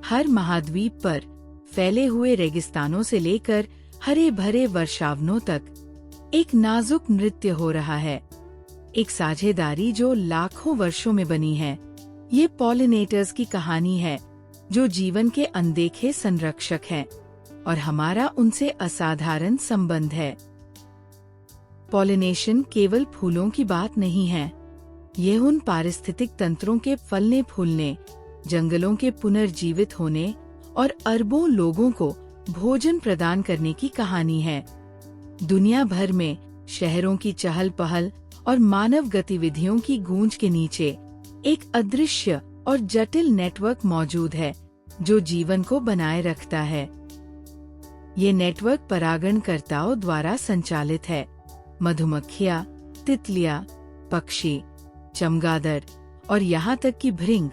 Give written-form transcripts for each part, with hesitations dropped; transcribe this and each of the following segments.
हर महाद्वीप पर फैले हुए रेगिस्तानों से लेकर हरे भरे वर्षावनों तक एक नाजुक नृत्य हो रहा है, एक साझेदारी जो लाखों वर्षों में बनी है। ये पॉलिनेटर्स की कहानी है, जो जीवन के अनदेखे संरक्षक हैं और हमारा उनसे असाधारण संबंध है। पॉलिनेशन केवल फूलों की बात नहीं है, यह उन पारिस्थितिक तंत्रों के फलने फूलने, जंगलों के पुनर्जीवित होने और अरबों लोगों को भोजन प्रदान करने की कहानी है। दुनिया भर में शहरों की चहल पहल और मानव गतिविधियों की गूंज के नीचे एक अदृश्य और जटिल नेटवर्क मौजूद है, जो जीवन को बनाए रखता है। ये नेटवर्क परागणकर्ताओं द्वारा संचालित है। मधुमक्खियाँ, तितलियाँ, पक्षी, चमगादड़ और यहाँ तक कि भृंग,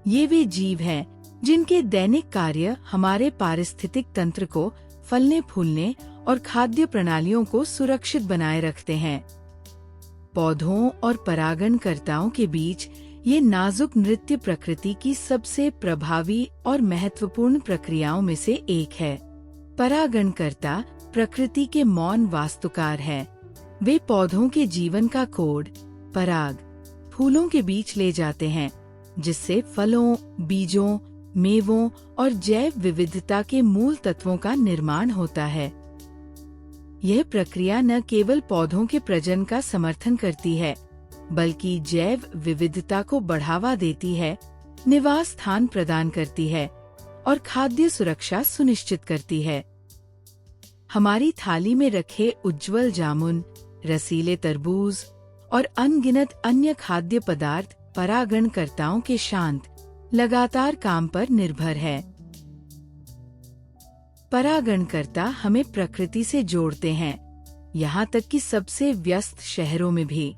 ये वे जीव हैं जिनके दैनिक कार्य हमारे पारिस्थितिक तंत्र को फलने फूलने और खाद्य प्रणालियों को सुरक्षित बनाए रखते हैं। पौधों और परागणकर्ताओं के बीच ये नाजुक नृत्य प्रकृति की सबसे प्रभावी और महत्वपूर्ण प्रक्रियाओं में से एक है। परागणकर्ता प्रकृति के मौन वास्तुकार हैं। वे पौधों के जीवन का कोड, पराग, फूलों के बीच ले जाते हैं, जिससे फलों, बीजों, मेवों और जैव विविधता के मूल तत्वों का निर्माण होता है। यह प्रक्रिया न केवल पौधों के प्रजनन का समर्थन करती है, बल्कि जैव विविधता को बढ़ावा देती है, निवास स्थान प्रदान करती है और खाद्य सुरक्षा सुनिश्चित करती है। हमारी थाली में रखे उज्ज्वल जामुन, रसीले तरबूज और अनगिनत अन्य खाद्य पदार्थ परागणकर्ताओं के शांत, लगातार काम पर निर्भर है। परागणकर्ता हमें प्रकृति से जोड़ते हैं, यहाँ तक कि सबसे व्यस्त शहरों में भी।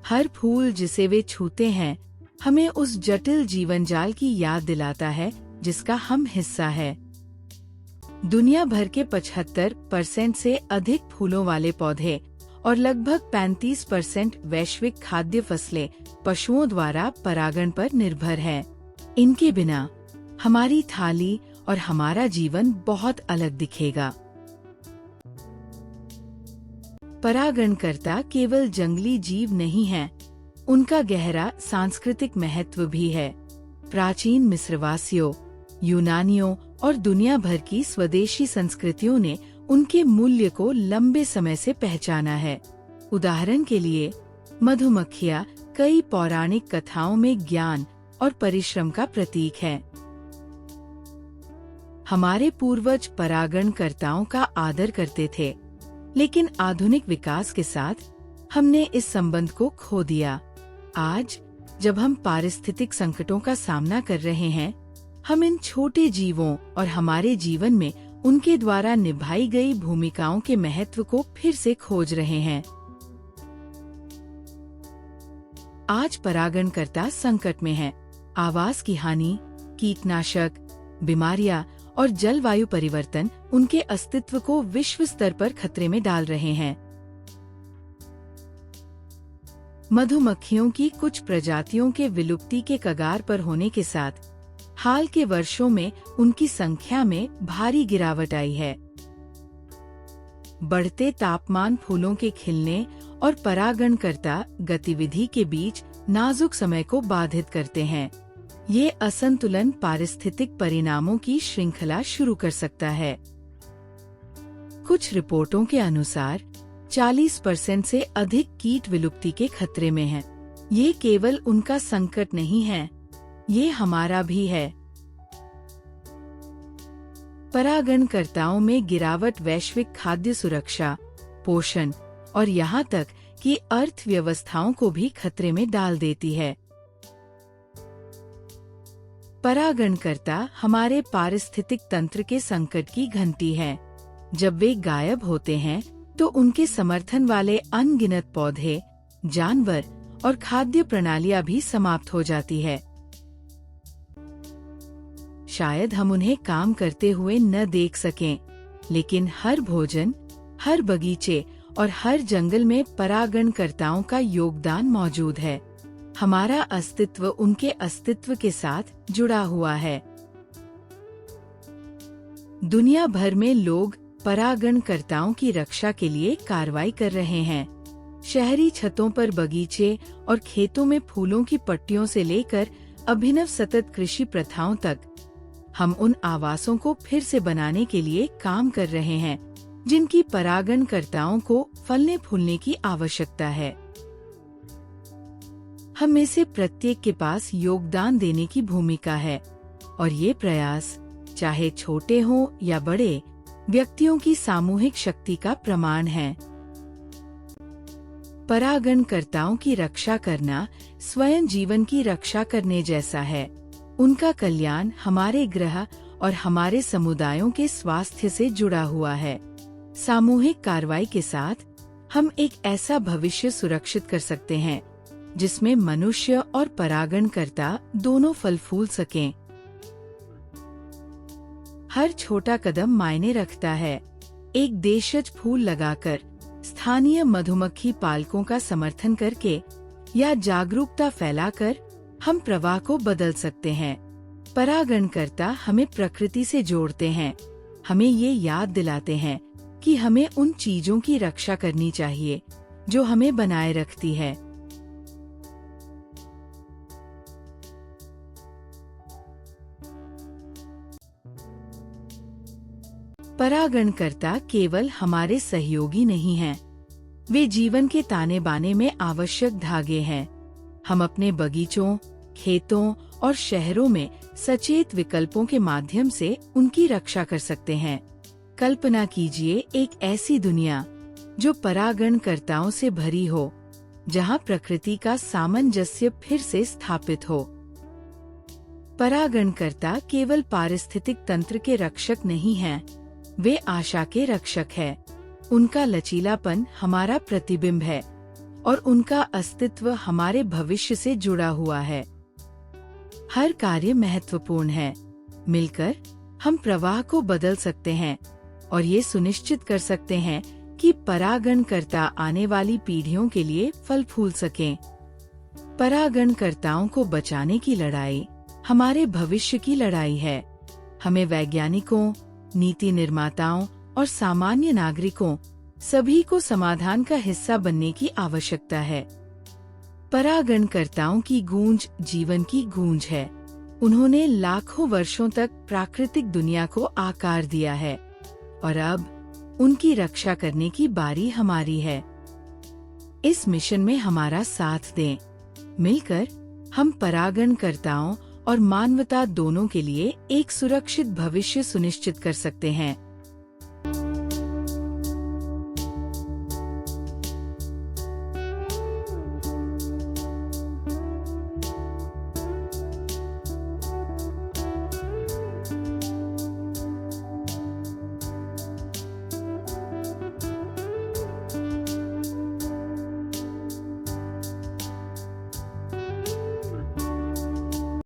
हर फूल जिसे वे छूते हैं, हमें उस जटिल जीवन जाल की याद दिलाता है जिसका हम हिस्सा है। दुनिया भर के 75% से अधिक फूलों वाले पौधे और लगभग 35% वैश्विक खाद्य फसलें पशुओं द्वारा परागण पर निर्भर है। इनके बिना हमारी थाली और हमारा जीवन बहुत अलग दिखेगा। परागणकर्ता केवल जंगली जीव नहीं हैं, उनका गहरा सांस्कृतिक महत्व भी है। प्राचीन मिस्रवासियों, यूनानियों और दुनिया भर की स्वदेशी संस्कृतियों ने उनके मूल्य को लंबे समय से पहचाना है। उदाहरण के लिए, मधुमक्खियाँ कई पौराणिक कथाओं में ज्ञान और परिश्रम का प्रतीक है। हमारे पूर्वज परागणकर्ताओं का आदर करते थे, लेकिन आधुनिक विकास के साथ हमने इस संबंध को खो दिया। आज जब हम पारिस्थितिक संकटों का सामना कर रहे हैं, हम इन छोटे जीवों और हमारे जीवन में उनके द्वारा निभाई गई भूमिकाओं के महत्व को फिर से खोज रहे हैं। आज परागणकर्ता संकट में हैं। आवास की हानि, कीटनाशक, बीमारियां और जलवायु परिवर्तन उनके अस्तित्व को विश्व स्तर पर खतरे में डाल रहे हैं। मधुमक्खियों की कुछ प्रजातियों के विलुप्ति के कगार पर होने के साथ हाल के वर्षों में उनकी संख्या में भारी गिरावट आई है। बढ़ते तापमान फूलों के खिलने और परागणकर्ता गतिविधि के बीच नाजुक समय को बाधित करते हैं। ये असंतुलन पारिस्थितिक परिणामों की श्रृंखला शुरू कर सकता है। कुछ रिपोर्टों के अनुसार 40% से अधिक कीट विलुप्ति के खतरे में हैं। ये केवल उनका संकट नहीं है, ये हमारा भी है। परागणकर्ताओं में गिरावट वैश्विक खाद्य सुरक्षा, पोषण और यहाँ तक कि अर्थव्यवस्थाओं को भी खतरे में डाल देती है। परागणकर्ता हमारे पारिस्थितिक तंत्र के संकट की घंटी है। जब वे गायब होते हैं, तो उनके समर्थन वाले अनगिनत पौधे, जानवर और खाद्य प्रणालियां भी समाप्त हो जाती है। शायद हम उन्हें काम करते हुए न देख सकें, लेकिन हर भोजन, हर बगीचे और हर जंगल में परागणकर्ताओं का योगदान मौजूद है। हमारा अस्तित्व उनके अस्तित्व के साथ जुड़ा हुआ है। दुनिया भर में लोग परागणकर्ताओं की रक्षा के लिए कार्रवाई कर रहे हैं। शहरी छतों पर बगीचे और खेतों में फूलों की पट्टियों से लेकर अभिनव सतत कृषि प्रथाओं तक, हम उन आवासों को फिर से बनाने के लिए काम कर रहे हैं जिनकी परागणकर्ताओं को फलने फूलने की आवश्यकता है। हम में से प्रत्येक के पास योगदान देने की भूमिका है और ये प्रयास, चाहे छोटे हों या बड़े, व्यक्तियों की सामूहिक शक्ति का प्रमाण है। परागणकर्ताओं की रक्षा करना स्वयं जीवन की रक्षा करने जैसा है। उनका कल्याण हमारे ग्रह और हमारे समुदायों के स्वास्थ्य से जुड़ा हुआ है। सामूहिक कार्रवाई के साथ हम एक ऐसा भविष्य सुरक्षित कर सकते हैं जिसमें मनुष्य और परागणकर्ता दोनों फल फूल सकें। हर छोटा कदम मायने रखता है। एक देशज फूल लगाकर, स्थानीय मधुमक्खी पालकों का समर्थन करके या जागरूकता फैलाकर हम प्रवाह को बदल सकते हैं। परागणकर्ता हमें प्रकृति से जोड़ते हैं, हमें ये याद दिलाते हैं कि हमें उन चीजों की रक्षा करनी चाहिए जो हमें बनाए रखती है। परागणकर्ता केवल हमारे सहयोगी नहीं हैं, वे जीवन के ताने बाने में आवश्यक धागे हैं। हम अपने बगीचों, खेतों और शहरों में सचेत विकल्पों के माध्यम से उनकी रक्षा कर सकते हैं। कल्पना कीजिए एक ऐसी दुनिया जो परागणकर्ताओं से भरी हो, जहां प्रकृति का सामंजस्य फिर से स्थापित हो। परागणकर्ता केवल पारिस्थितिक तंत्र के रक्षक नहीं हैं, वे आशा के रक्षक हैं। उनका लचीलापन हमारा प्रतिबिंब है और उनका अस्तित्व हमारे भविष्य से जुड़ा हुआ है। हर कार्य महत्वपूर्ण है। मिलकर हम प्रवाह को बदल सकते हैं और ये सुनिश्चित कर सकते हैं कि परागणकर्ता आने वाली पीढ़ियों के लिए फल फूल सकें। परागणकर्ताओं को बचाने की लड़ाई हमारे भविष्य की लड़ाई है। हमें वैज्ञानिकों, नीति निर्माताओं और सामान्य नागरिकों सभी को समाधान का हिस्सा बनने की आवश्यकता है। परागणकर्ताओं की गूंज जीवन की गूंज है। उन्होंने लाखों वर्षों तक प्राकृतिक दुनिया को आकार दिया है और अब उनकी रक्षा करने की बारी हमारी है। इस मिशन में हमारा साथ दें। मिलकर हम परागणकर्ताओं और मानवता दोनों के लिए एक सुरक्षित भविष्य सुनिश्चित कर सकते हैं।